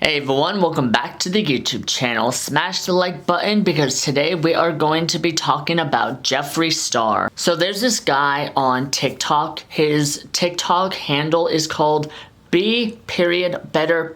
Hey everyone, welcome back to the YouTube channel. Smash the like button because today we are going to be talking about Jeffree Star. So there's this guy on TikTok. His TikTok handle is called Be Better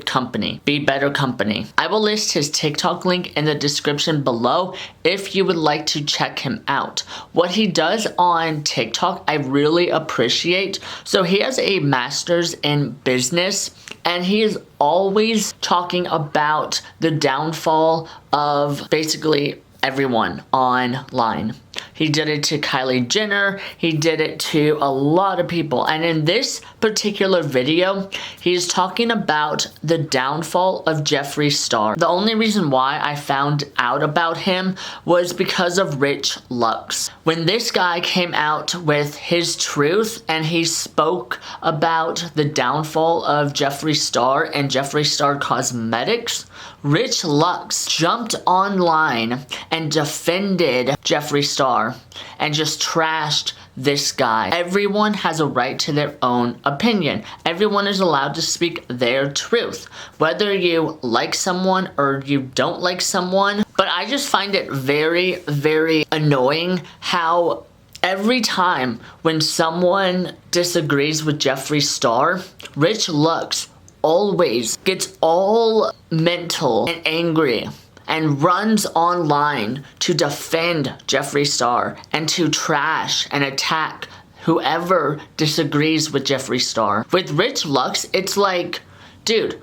Company. Be Better Company. I will list his TikTok link in the description below if you would like to check him out. What he does on TikTok, I really appreciate. So he has a master's in business and he is always talking about the downfall of basically everyone online. He did it to Kylie Jenner, he did it to a lot of people, and in this particular video, he's talking about the downfall of Jeffree Star. The only reason why I found out about him was because of Rich Lux. When this guy came out with his truth and he spoke about the downfall of Jeffree Star and Jeffree Star Cosmetics, Rich Lux jumped online and defended Jeffree Star and just trashed this guy. Everyone has a right to their own opinion. Everyone is allowed to speak their truth, whether you like someone or you don't like someone. But I just find it very, very annoying how every time when someone disagrees with Jeffree Star, Rich Lux always gets all mental and angry and runs online to defend Jeffree Star and to trash and attack whoever disagrees with Jeffree Star. With Rich Lux, it's like, dude,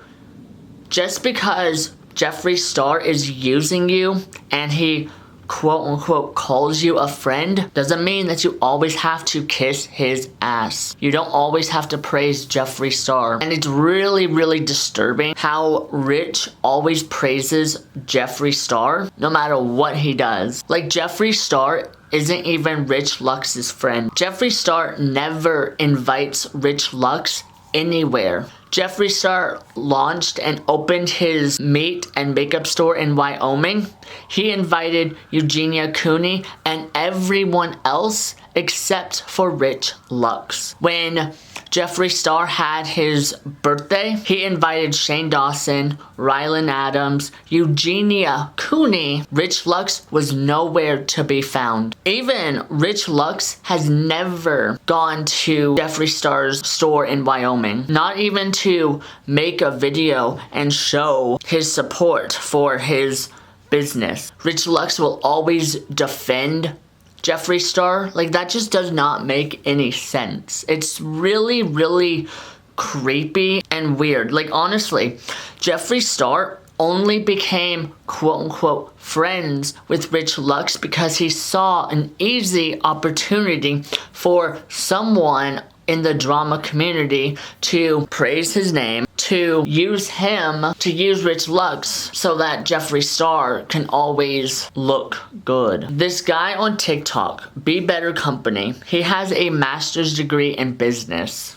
just because Jeffree Star is using you and he quote-unquote calls you a friend doesn't mean that you always have to kiss his ass. You don't always have to praise Jeffree Star. And it's really, really disturbing how Rich always praises Jeffree Star no matter what he does. Like, Jeffree Star isn't even Rich Lux's friend. Jeffree Star never invites Rich Lux anywhere. Jeffree Star launched and opened his meat and makeup store in Wyoming. He invited Eugenia Cooney and everyone else except for Rich Lux. When Jeffree Star had his birthday, he invited Shane Dawson, Rylan Adams, Eugenia Cooney. Rich Lux was nowhere to be found. Even Rich Lux has never gone to Jeffree Star's store in Wyoming. Not even to make a video and show his support for his business. Rich Lux will always defend Jeffree Star. Like, that just does not make any sense. It's really, really creepy and weird. Like, honestly, Jeffree Star only became quote-unquote friends with Rich Lux because he saw an easy opportunity for someone in the drama community to praise his name, to use him, to use Rich Lux so that Jeffree Star can always look good. This guy on TikTok, Be Better Company, he has a master's degree in business.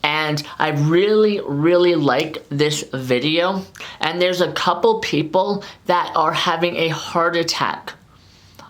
And I really, really like this video. And there's a couple people that are having a heart attack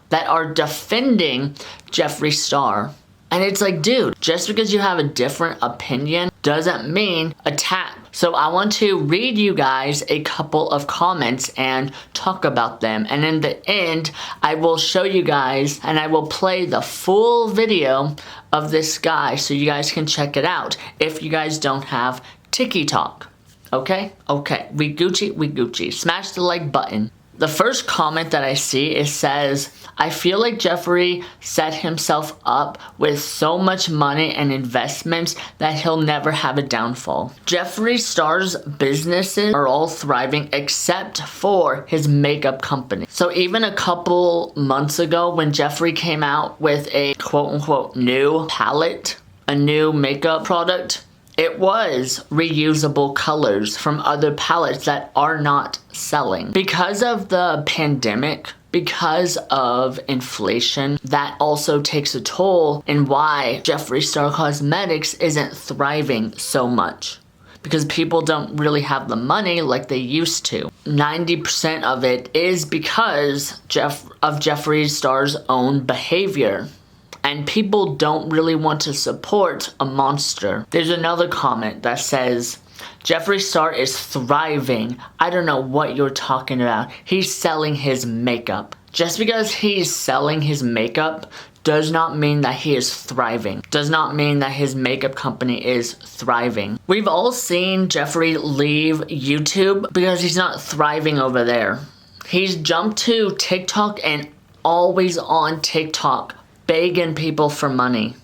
that are defending Jeffree Star. And it's like, dude, just because you have a different opinion doesn't mean attack. So I want to read you guys a couple of comments and talk about them. And in the end, I will show you guys and I will play the full video of this guy so you guys can check it out if you guys don't have TikTok. Okay? Okay. We Gucci. Smash the like button. The first comment that I see, it says, I feel like Jeffree set himself up with so much money and investments that he'll never have a downfall. Jeffree Star's businesses are all thriving except for his makeup company. So even a couple months ago when Jeffree came out with a quote-unquote new palette, a new makeup product, it was reusable colors from other palettes that are not selling. Because of the pandemic, because of inflation, that also takes a toll in why Jeffree Star Cosmetics isn't thriving so much. Because people don't really have the money like they used to. 90% of it is because of Jeffree Star's own behavior. And people don't really want to support a monster. There's another comment that says, Jeffree Star is thriving. I don't know what you're talking about. He's selling his makeup. Just because he's selling his makeup does not mean that he is thriving. Does not mean that his makeup company is thriving. We've all seen Jeffree leave YouTube because he's not thriving over there. He's jumped to TikTok and always on TikTok begging people for money.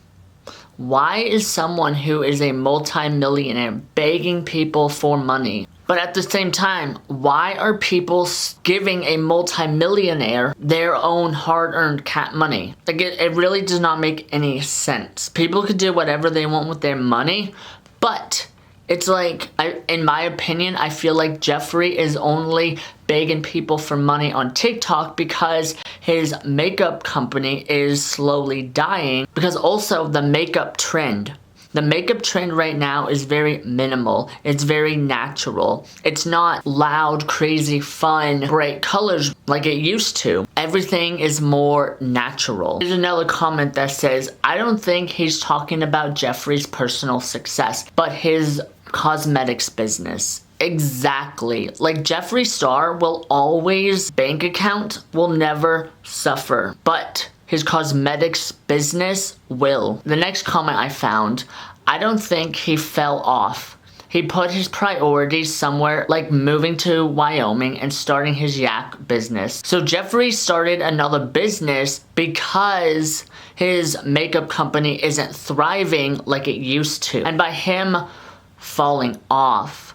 Why is someone who is a multi-millionaire begging people for money? But at the same time, why are people giving a multi-millionaire their own hard-earned cat money? Like, it really does not make any sense. People could do whatever they want with their money, but it's like, in my opinion, I feel like Jeffree is only begging people for money on TikTok because his makeup company is slowly dying. Because also the makeup trend right now is very minimal. It's very natural. It's not loud, crazy, fun, bright colors like it used to. Everything is more natural. There's another comment that says, I don't think he's talking about Jeffree's personal success, but his cosmetics business. Exactly. Like, Jeffree Star will always, bank account will never suffer, but his cosmetics business will. The next comment I found, I don't think he fell off. He put his priorities somewhere like moving to Wyoming and starting his yak business. So Jeffree started another business because his makeup company isn't thriving like it used to. And by him falling off,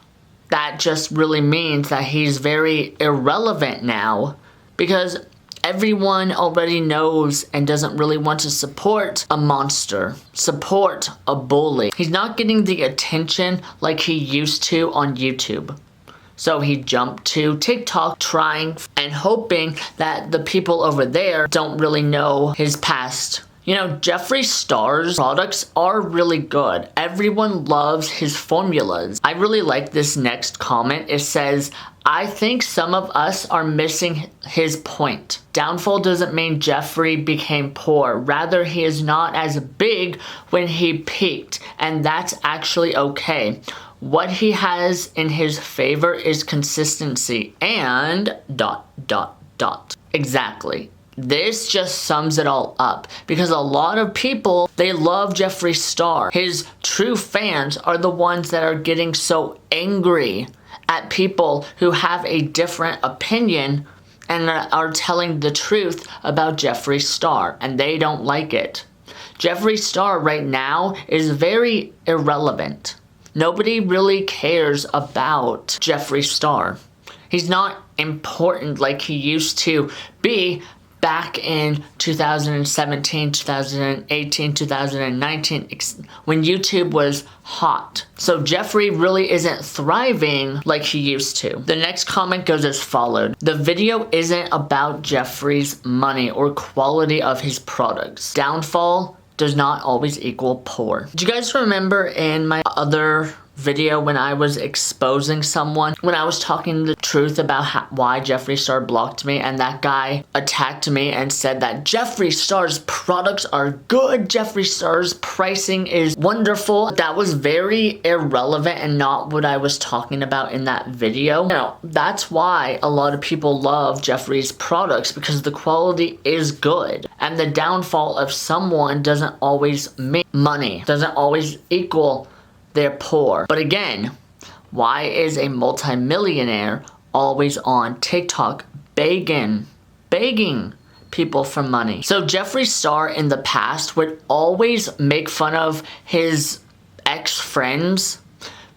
that just really means that he's very irrelevant now, because everyone already knows and doesn't really want to support a monster, support a bully. He's not getting the attention like he used to on YouTube. So he jumped to TikTok trying and hoping that the people over there don't really know his past. You know, Jeffree Star's products are really good. Everyone loves his formulas. I really like this next comment. It says, I think some of us are missing his point. Downfall doesn't mean Jeffree became poor. Rather, he is not as big when he peaked, and that's actually okay. What he has in his favor is consistency and ... Exactly. This just sums it all up, because a lot of people, they love Jeffree Star. His true fans are the ones that are getting so angry at people who have a different opinion and are telling the truth about Jeffree Star, and they don't like it. Jeffree Star right now is very irrelevant. Nobody really cares about Jeffree Star. He's not important like he used to be back in 2017, 2018, 2019, when YouTube was hot. So Jeffree really isn't thriving like he used to. The next comment goes as followed. The video isn't about Jeffree's money or quality of his products. Downfall does not always equal poor. Do you guys remember in my other video when I was exposing someone, when I was talking the truth about why Jeffree Star blocked me, and that guy attacked me and said that Jeffree Star's products are good, Jeffree Star's pricing is wonderful? That was very irrelevant and not what I was talking about in that video. Now, that's why a lot of people love Jeffree's products, because the quality is good, and the downfall of someone doesn't always mean money, doesn't always equal they're poor. But again, why is a multi-millionaire always on TikTok begging people for money? So Jeffree Star in the past would always make fun of his ex-friends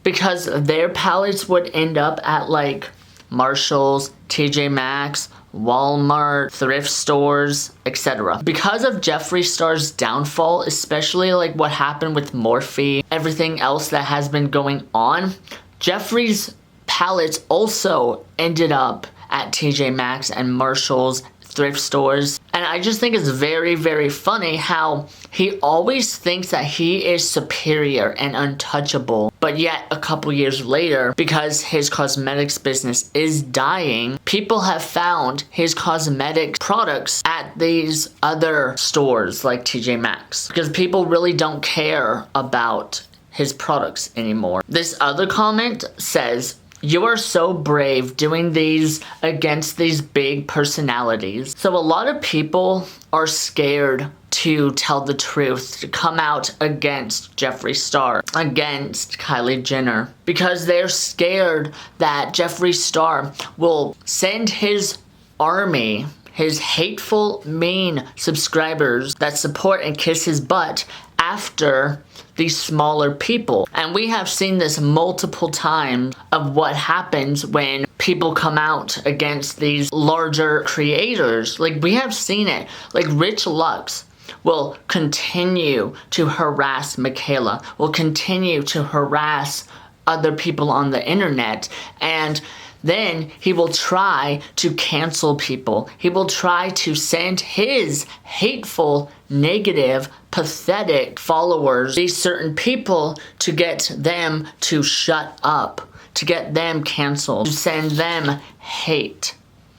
because their palettes would end up at like Marshall's, TJ Maxx, Walmart, thrift stores, etc. Because of Jeffree Star's downfall, especially like what happened with Morphe, everything else that has been going on, Jeffree's palettes also ended up at TJ Maxx and Marshall's, thrift stores. And I just think it's very, very funny how he always thinks that he is superior and untouchable. But yet a couple years later, because his cosmetics business is dying, people have found his cosmetic products at these other stores like TJ Maxx. Because people really don't care about his products anymore. This other comment says, "You are so brave doing these against these big personalities." So a lot of people are scared to tell the truth, to come out against Jeffree Star, against Kylie Jenner, because they're scared that Jeffree Star will send his army, his hateful, mean subscribers that support and kiss his butt after these smaller people. And we have seen this multiple times of what happens when people come out against these larger creators. Like, we have seen it. Like, Rich Lux will continue to harass Michaela, will continue to harass other people on the internet, and then he will try to cancel people. He will try to send his hateful, negative, pathetic followers, these certain people, to get them to shut up, to get them canceled, to send them hate,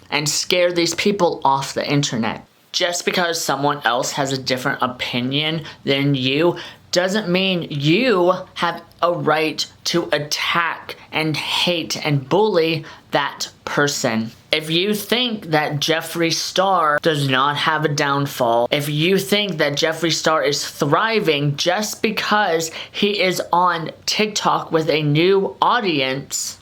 and scare these people off the internet. Just because someone else has a different opinion than you doesn't mean you have a right to attack and hate and bully that person. If you think that Jeffree Star does not have a downfall, if you think that Jeffree Star is thriving just because he is on TikTok with a new audience,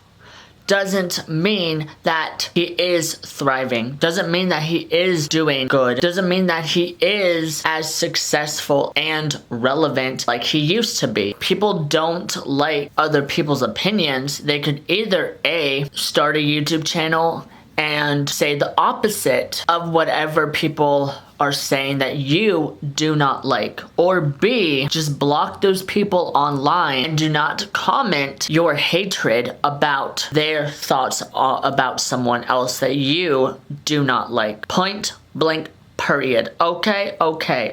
doesn't mean that he is thriving, doesn't mean that he is doing good, doesn't mean that he is as successful and relevant like he used to be. People don't like other people's opinions. They could either A, start a YouTube channel and say the opposite of whatever people are saying that you do not like, or B, just block those people online and do not comment your hatred about their thoughts about someone else that you do not like. Point blank period. Okay.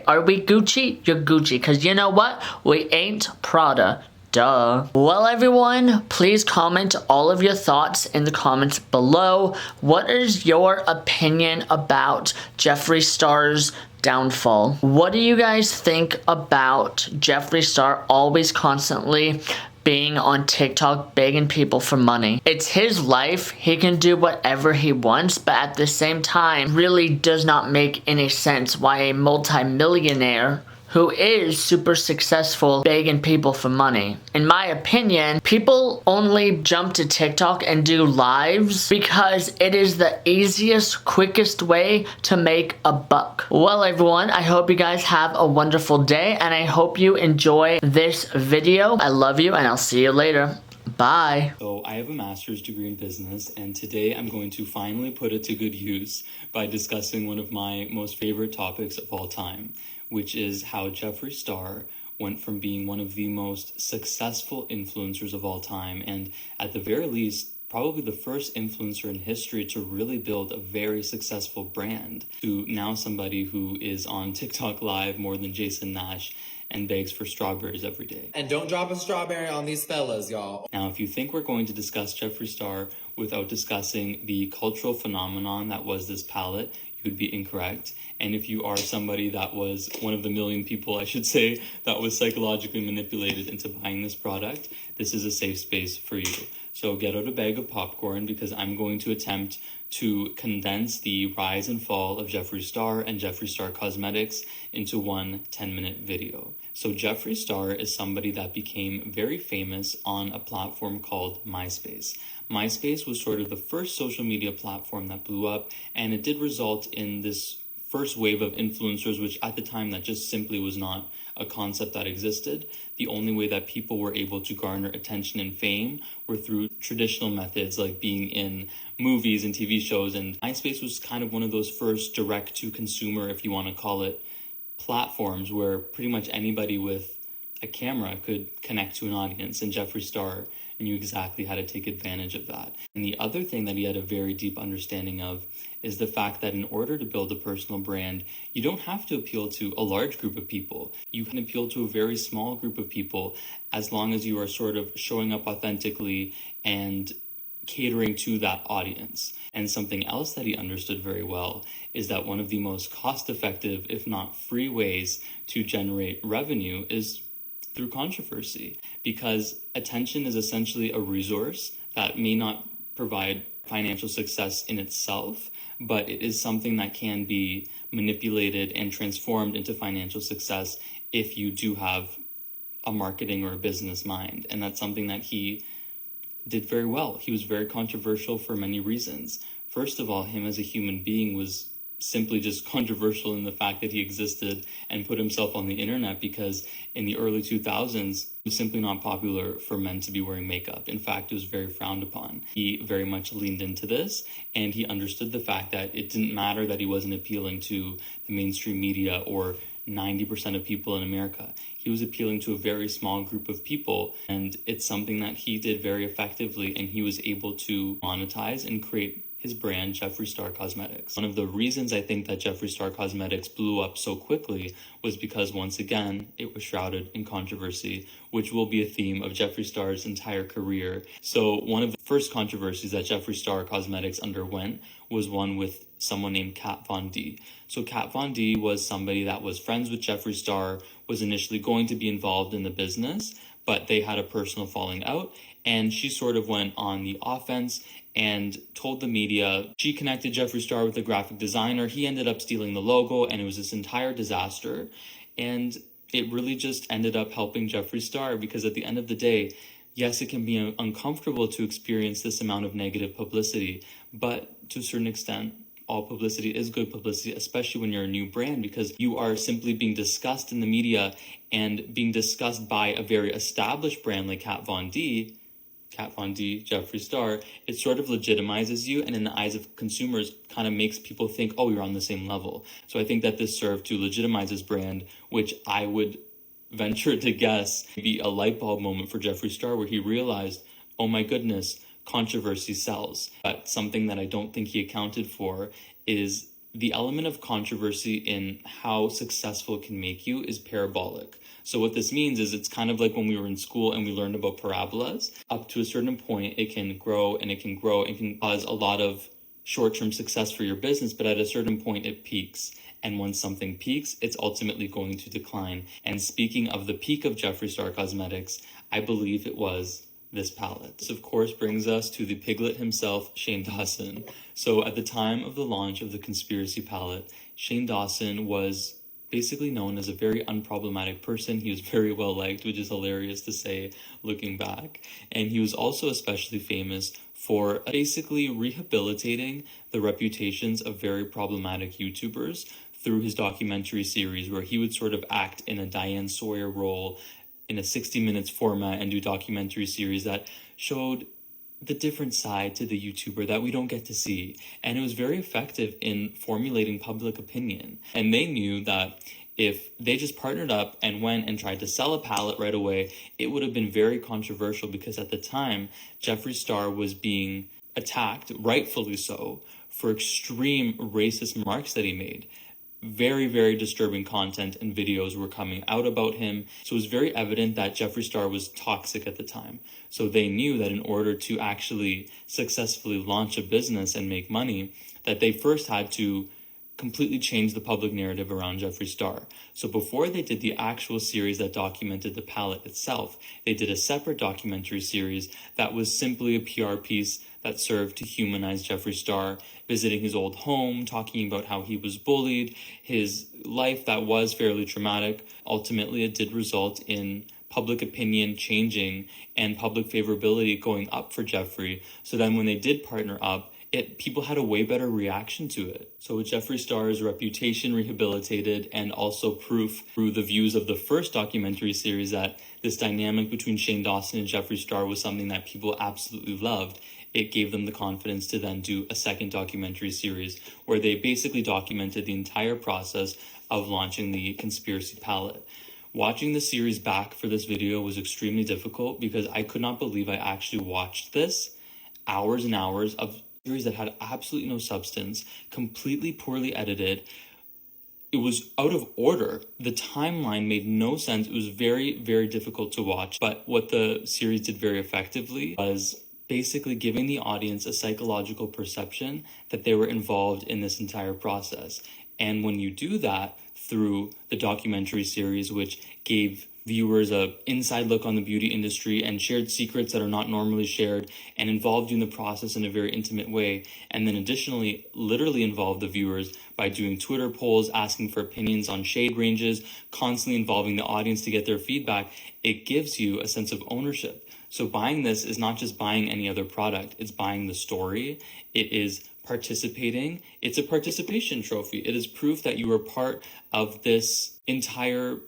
Are we Gucci? You're Gucci, because you know what? We ain't Prada. Duh. Well, everyone, please comment all of your thoughts in the comments below. What is your opinion about Jeffree Star's downfall? What do you guys think about Jeffree Star always constantly being on TikTok begging people for money? It's his life. He can do whatever he wants, but at the same time, really does not make any sense why a multi-millionaire who is super successful begging people for money. In my opinion, people only jump to TikTok and do lives because it is the easiest, quickest way to make a buck. Well, everyone, I hope you guys have a wonderful day, and I hope you enjoy this video. I love you, and I'll see you later. Bye. So I have a master's degree in business, and today I'm going to finally put it to good use by discussing one of my most favorite topics of all time, which is how Jeffree Star went from being one of the most successful influencers of all time, and at the very least, probably the first influencer in history to really build a very successful brand, to now somebody who is on TikTok Live more than Jason Nash and begs for strawberries every day. And don't drop a strawberry on these fellas, y'all. Now, if you think we're going to discuss Jeffree Star without discussing the cultural phenomenon that was this palette, you would be incorrect. And if you are somebody that was one of the million people, I should say, that was psychologically manipulated into buying this product, this is a safe space for you. So get out a bag of popcorn, because I'm going to attempt to condense the rise and fall of Jeffree Star and Jeffree Star Cosmetics into one 10-minute video. So Jeffree Star is somebody that became very famous on a platform called MySpace. MySpace was sort of the first social media platform that blew up, and it did result in this first wave of influencers, which at the time that just simply was not a concept that existed. The only way that people were able to garner attention and fame were through traditional methods like being in movies and TV shows, and MySpace was kind of one of those first direct-to-consumer, if you want to call it, platforms where pretty much anybody with a camera could connect to an audience, and Jeffree Star knew exactly how to take advantage of that. And the other thing that he had a very deep understanding of is the fact that in order to build a personal brand, you don't have to appeal to a large group of people. You can appeal to a very small group of people as long as you are sort of showing up authentically and catering to that audience. And something else that he understood very well is that one of the most cost-effective, if not free ways to generate revenue is through controversy, because attention is essentially a resource that may not provide financial success in itself, but it is something that can be manipulated and transformed into financial success if you do have a marketing or a business mind. And that's something that he did very well. He was very controversial for many reasons. First of all, him as a human being was simply just controversial in the fact that he existed and put himself on the internet, because in the early 2000s, it was simply not popular for men to be wearing makeup. In fact, it was very frowned upon. He very much leaned into this, and he understood the fact that it didn't matter that he wasn't appealing to the mainstream media or 90% of people in America. He was appealing to a very small group of people, and it's something that he did very effectively, and he was able to monetize and create his brand, Jeffree Star Cosmetics. One of the reasons I think that Jeffree Star Cosmetics blew up so quickly was because, once again, it was shrouded in controversy, which will be a theme of Jeffree Star's entire career. So one of the first controversies that Jeffree Star Cosmetics underwent was one with someone named Kat Von D. So Kat Von D was somebody that was friends with Jeffree Star, was initially going to be involved in the business, but they had a personal falling out, and she sort of went on the offense and told the media she connected Jeffree Star with a graphic designer. He ended up stealing the logo, and it was this entire disaster. And it really just ended up helping Jeffree Star, because at the end of the day, yes, it can be uncomfortable to experience this amount of negative publicity, but to a certain extent, all publicity is good publicity, especially when you're a new brand, because you are simply being discussed in the media and being discussed by a very established brand like Kat Von D, Jeffree Star. It sort of legitimizes you, and in the eyes of consumers kind of makes people think, oh, you're on the same level. So I think that this served to legitimize his brand, which I would venture to guess be a light bulb moment for Jeffree Star, where he realized, oh my goodness, controversy sells. But something that I don't think he accounted for is the element of controversy in how successful it can make you is parabolic. So what this means is it's kind of like when we were in school and we learned about parabolas. Up to a certain point, it can grow and it can grow and can cause a lot of short-term success for your business, but at a certain point it peaks. And when something peaks, it's ultimately going to decline. And speaking of the peak of Jeffree Star Cosmetics, I believe it was this palette. This, of course, brings us to the piglet himself, Shane Dawson. So at the time of the launch of the Conspiracy palette, Shane Dawson was basically known as a very unproblematic person. He was very well liked, which is hilarious to say looking back. And he was also especially famous for basically rehabilitating the reputations of very problematic YouTubers through his documentary series, where he would sort of act in a Diane Sawyer role in a 60 minutes format and do documentary series that showed the different side to the YouTuber that we don't get to see. And it was very effective in formulating public opinion. And they knew that if they just partnered up and went and tried to sell a palette right away, it would have been very controversial, because at the time, Jeffree Star was being attacked, rightfully so, for extreme racist remarks that he made. Very, very disturbing content and videos were coming out about him. So it was very evident that Jeffree Star was toxic at the time. So they knew that in order to actually successfully launch a business and make money, that they first had to completely change the public narrative around Jeffree Star. So before they did the actual series that documented the palette itself, they did a separate documentary series that was simply a PR piece that served to humanize Jeffree Star, visiting his old home, talking about how he was bullied, his life that was fairly traumatic. Ultimately, it did result in public opinion changing and public favorability going up for Jeffree. So then when they did partner up, people had a way better reaction to it. So with Jeffree Star's reputation rehabilitated, and also proof through the views of the first documentary series that this dynamic between Shane Dawson and Jeffree Star was something that people absolutely loved, it gave them the confidence to then do a second documentary series where they basically documented the entire process of launching the Conspiracy palette. Watching the series back for this video was extremely difficult, because I could not believe I actually watched this. Hours and hours of series that had absolutely no substance, completely poorly edited. It was out of order. The timeline made no sense. It was very, very difficult to watch. But what the series did very effectively was basically giving the audience a psychological perception that they were involved in this entire process. And when you do that through the documentary series, which gave viewers a inside look on the beauty industry and shared secrets that are not normally shared and involved you in the process in a very intimate way. And then additionally, literally involved the viewers by doing Twitter polls, asking for opinions on shade ranges, constantly involving the audience to get their feedback. It gives you a sense of ownership. So buying this is not just buying any other product, it's buying the story. It is participating. It's a participation trophy. It is proof that you are part of this entire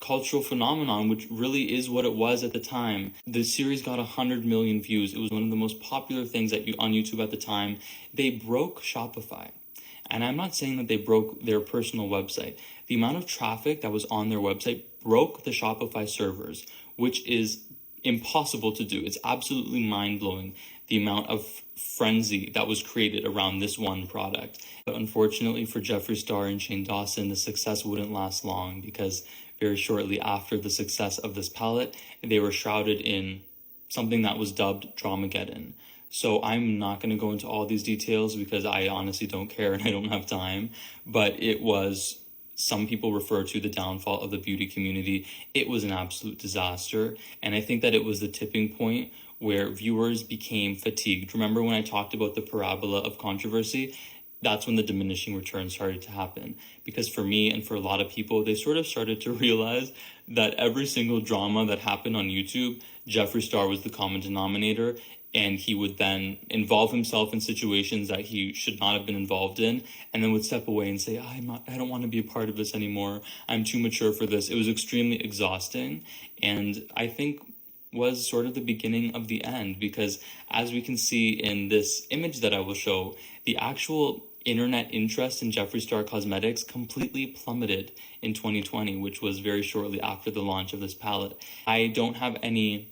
cultural phenomenon, which really is what it was at the time. The series got 100 million views. It was one of the most popular things on YouTube at the time. They broke Shopify. And I'm not saying that they broke their personal website. The amount of traffic that was on their website broke the Shopify servers, which is impossible to do. It's absolutely mind-blowing, the amount of frenzy that was created around this one product. But unfortunately for Jeffree Star and Shane Dawson, the success wouldn't last long, because very shortly after the success of this palette, they were shrouded in something that was dubbed Dramageddon. So I'm not going to go into all these details because I honestly don't care and I don't have time, but it was, some people refer to, the downfall of the beauty community. It was an absolute disaster, and I think that it was the tipping point where viewers became fatigued. Remember when I talked about the parabola of controversy? That's when the diminishing returns started to happen. Because for me and for a lot of people, they sort of started to realize that every single drama that happened on YouTube, Jeffree Star was the common denominator, and he would then involve himself in situations that he should not have been involved in, and then would step away and say, I don't want to be a part of this anymore. I'm too mature for this. It was extremely exhausting, and I think was sort of the beginning of the end, because as we can see in this image that I will show, the actual internet interest in Jeffree Star Cosmetics completely plummeted in 2020, which was very shortly after the launch of this palette. I don't have any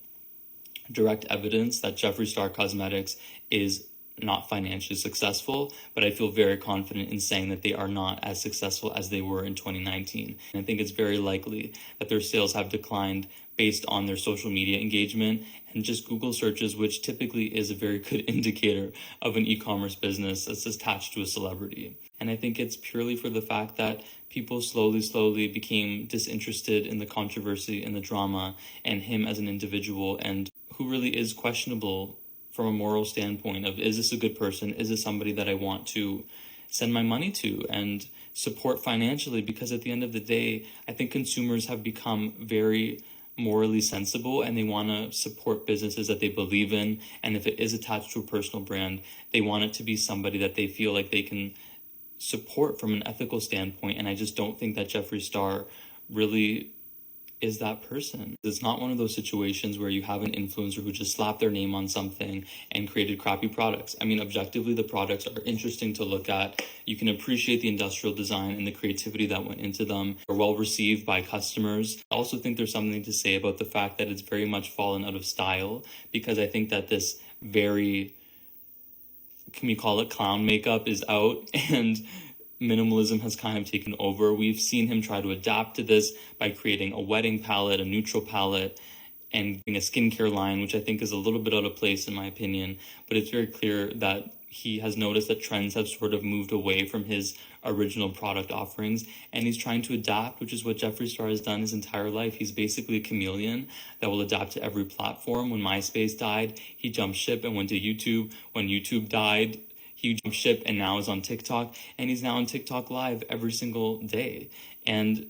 direct evidence that Jeffree Star Cosmetics is not financially successful, but I feel very confident in saying that they are not as successful as they were in 2019. And I think it's very likely that their sales have declined based on their social media engagement and just Google searches, which typically is a very good indicator of an e-commerce business that's attached to a celebrity. And I think it's purely for the fact that people slowly became disinterested in the controversy and the drama and him as an individual, and who really is questionable from a moral standpoint of, is this a good person? Is this somebody that I want to send my money to and support financially? Because at the end of the day, I think consumers have become very morally sensible, and they want to support businesses that they believe in. And if it is attached to a personal brand, they want it to be somebody that they feel like they can support from an ethical standpoint. And I just don't think that Jeffree Star really is that person. It's not one of those situations where you have an influencer who just slapped their name on something and created crappy products. I mean, objectively, the products are interesting to look at. You can appreciate the industrial design and the creativity that went into them. They're well received by customers. I also think there's something to say about the fact that it's very much fallen out of style, because I think that this very, can we call it clown makeup, is out, and minimalism has kind of taken over. We've seen him try to adapt to this by creating a wedding palette, a neutral palette, and a skincare line, which I think is a little bit out of place in my opinion. But it's very clear that he has noticed that trends have sort of moved away from his original product offerings, and he's trying to adapt, which is what Jeffree Star has done his entire life. He's basically a chameleon that will adapt to every platform. When MySpace died, he jumped ship and went to YouTube. When YouTube died, he jumped ship and now is on TikTok, and he's now on TikTok live every single day. And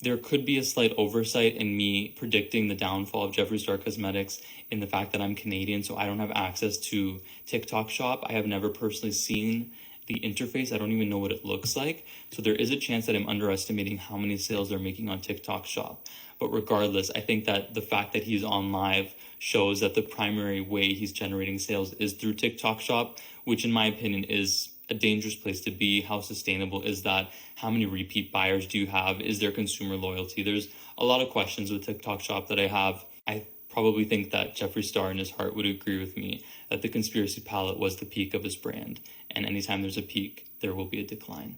there could be a slight oversight in me predicting the downfall of Jeffree Star Cosmetics in the fact that I'm Canadian, so I don't have access to TikTok Shop. I have never personally seen the interface. I don't even know what it looks like. So there is a chance that I'm underestimating how many sales they're making on TikTok Shop. But regardless, I think that the fact that he's on live shows that the primary way he's generating sales is through TikTok Shop, which in my opinion is a dangerous place to be. How sustainable is that? How many repeat buyers do you have? Is there consumer loyalty? There's a lot of questions with TikTok Shop that I have. I probably think that Jeffree Star in his heart would agree with me that the Conspiracy Palette was the peak of his brand. And anytime there's a peak, there will be a decline.